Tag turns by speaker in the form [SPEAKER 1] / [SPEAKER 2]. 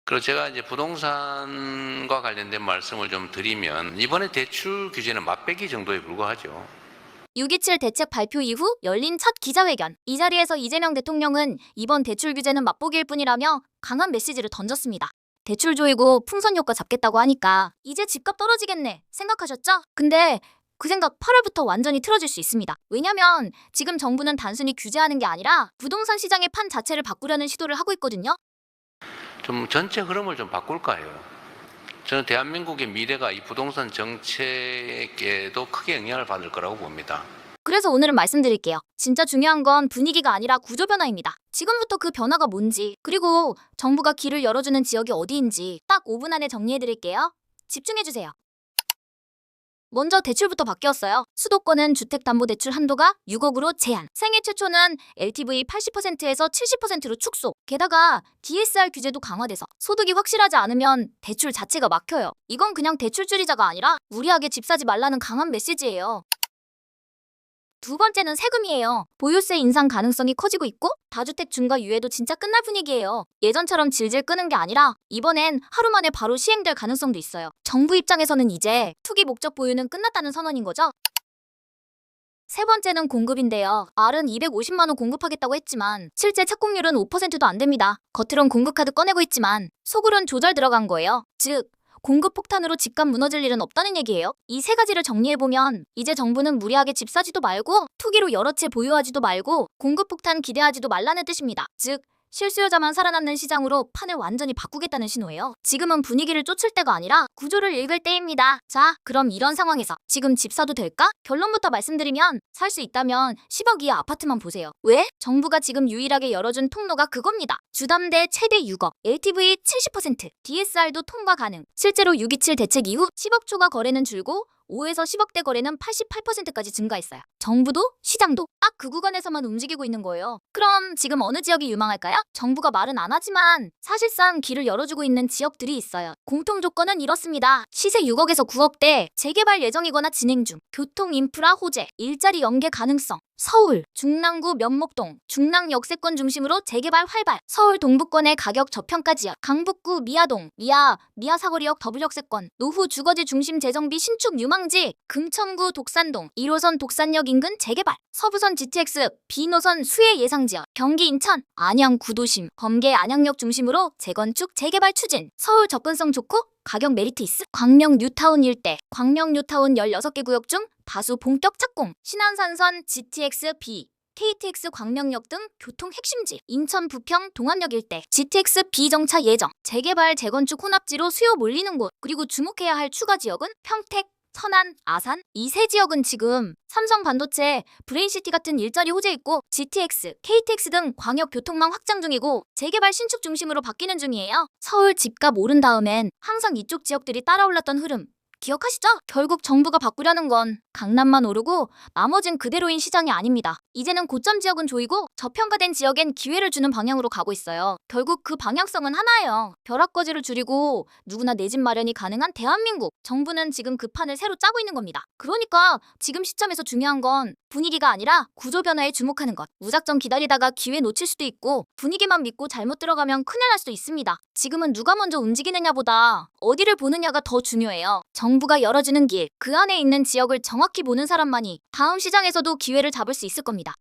[SPEAKER 1] 그리고 제가 이제 부동산과 관련된 말씀을 좀 드리면 이번에 대출 규제는 맛배기 정도에 불과하죠.
[SPEAKER 2] 6.27 대책 발표 이후 열린 첫 기자회견. 이 자리에서 이재명 대통령은 이번 대출 규제는 맛보기일 뿐이라며 강한 메시지를 던졌습니다. 대출 조이고 풍선 효과 잡겠다고 하니까 이제 집값 떨어지겠네 생각하셨죠? 근데 그 생각 8월부터 완전히 틀어질 수 있습니다. 왜냐면 지금 정부는 단순히 규제하는 게 아니라 부동산 시장의 판 자체를 바꾸려는 시도를 하고 있거든요.
[SPEAKER 1] 좀 전체 흐름을 좀 바꿀까 해요. 저는 대한민국의 미래가 이 부동산 정책에도 크게 영향을 받을 거라고 봅니다.
[SPEAKER 2] 그래서 오늘은 말씀드릴게요. 진짜 중요한 건 분위기가 아니라 구조 변화입니다. 지금부터 그 변화가 뭔지, 그리고 정부가 길을 열어주는 지역이 어디인지 딱 5분 안에 정리해드릴게요. 집중해주세요. 먼저 대출부터 바뀌었어요. 수도권은 주택담보대출 한도가 6억으로 제한. 생애 최초는 LTV 80%에서 70%로 축소. 게다가 DSR 규제도 강화돼서 소득이 확실하지 않으면 대출 자체가 막혀요. 이건 그냥 대출 줄이자가 아니라 무리하게 집 사지 말라는 강한 메시지예요. 두 번째는 세금이에요. 보유세 인상 가능성이 커지고 있고 다주택 중과 유예도 진짜 끝날 분위기예요. 예전처럼 질질 끄는 게 아니라 이번엔 하루 만에 바로 시행될 가능성도 있어요. 정부 입장에서는 이제 투기 목적 보유는 끝났다는 선언인 거죠. 세 번째는 공급인데요. 말은 250만 원 공급하겠다고 했지만 실제 착공률은 5%도 안 됩니다. 겉으론 공급카드 꺼내고 있지만 속으론 조절 들어간 거예요. 즉 공급 폭탄으로 집값 무너질 일은 없다는 얘기예요. 이 세 가지를 정리해보면 이제 정부는 무리하게 집 사지도 말고 투기로 여러 채 보유하지도 말고 공급 폭탄 기대하지도 말라는 뜻입니다. 즉 실수요자만 살아남는 시장으로 판을 완전히 바꾸겠다는 신호예요. 지금은 분위기를 쫓을 때가 아니라 구조를 읽을 때입니다. 자, 그럼 이런 상황에서 지금 집 사도 될까? 결론부터 말씀드리면 살 수 있다면 10억 이하 아파트만 보세요. 왜? 정부가 지금 유일하게 열어준 통로가 그겁니다. 주담대 최대 6억, LTV 70%, DSR도 통과 가능. 실제로 6.27 대책 이후 10억 초과 거래는 줄고 5에서 10억대 거래는 88%까지 증가했어요. 정부도 시장도 딱 그 구간에서만 움직이고 있는 거예요. 그럼 지금 어느 지역이 유망할까요? 정부가 말은 안 하지만 사실상 길을 열어주고 있는 지역들이 있어요. 공통 조건은 이렇습니다. 시세 6억에서 9억대, 재개발 예정이거나 진행 중, 교통 인프라 호재, 일자리 연계 가능성, 서울, 중랑구 면목동, 중랑 역세권 중심으로 재개발 활발, 서울 동부권의 가격 저평가 지역, 강북구 미아동, 미아 사거리역 더블역세권, 노후 주거지 중심 재정비 신축 유망지, 금천구 독산동, 1호선 독산역 인근 재개발, 서부선 GTX, B노선 수혜 예상 지역, 경기 인천, 안양 구도심, 범계 안양역 중심으로 재건축 재개발 추진, 서울 접근성 좋고 가격 메리트 있음. 광명 뉴타운 일대, 광명 뉴타운 16개 구역 중 다수 본격 착공, 신안산선 GTX B, KTX 광명역 등 교통 핵심지, 인천 부평 동안역 일대, GTX B 정차 예정, 재개발 재건축 혼합지로 수요 몰리는 곳, 그리고 주목해야 할 추가 지역은 평택, 천안, 아산, 이 세 지역은 지금 삼성 반도체, 브레인시티 같은 일자리 호재 있고 GTX, KTX 등 광역 교통망 확장 중이고 재개발 신축 중심으로 바뀌는 중이에요. 서울 집값 오른 다음엔 항상 이쪽 지역들이 따라올랐던 흐름 기억하시죠? 결국 정부가 바꾸려는 건 강남만 오르고 나머진 그대로인 시장이 아닙니다. 이제는 고점 지역은 조이고 저평가된 지역엔 기회를 주는 방향으로 가고 있어요. 결국 그 방향성은 하나예요. 벼락거지를 줄이고 누구나 내 집 마련이 가능한 대한민국. 정부는 지금 그 판을 새로 짜고 있는 겁니다. 그러니까 지금 시점에서 중요한 건 분위기가 아니라 구조 변화에 주목하는 것. 무작정 기다리다가 기회 놓칠 수도 있고 분위기만 믿고 잘못 들어가면 큰일 날 수도 있습니다. 지금은 누가 먼저 움직이느냐보다 어디를 보느냐가 더 중요해요. 정부가 열어주는 길, 그 안에 있는 지역을 정확히 보는 사람만이 다음 시장에서도 기회를 잡을 수 있을 겁니다.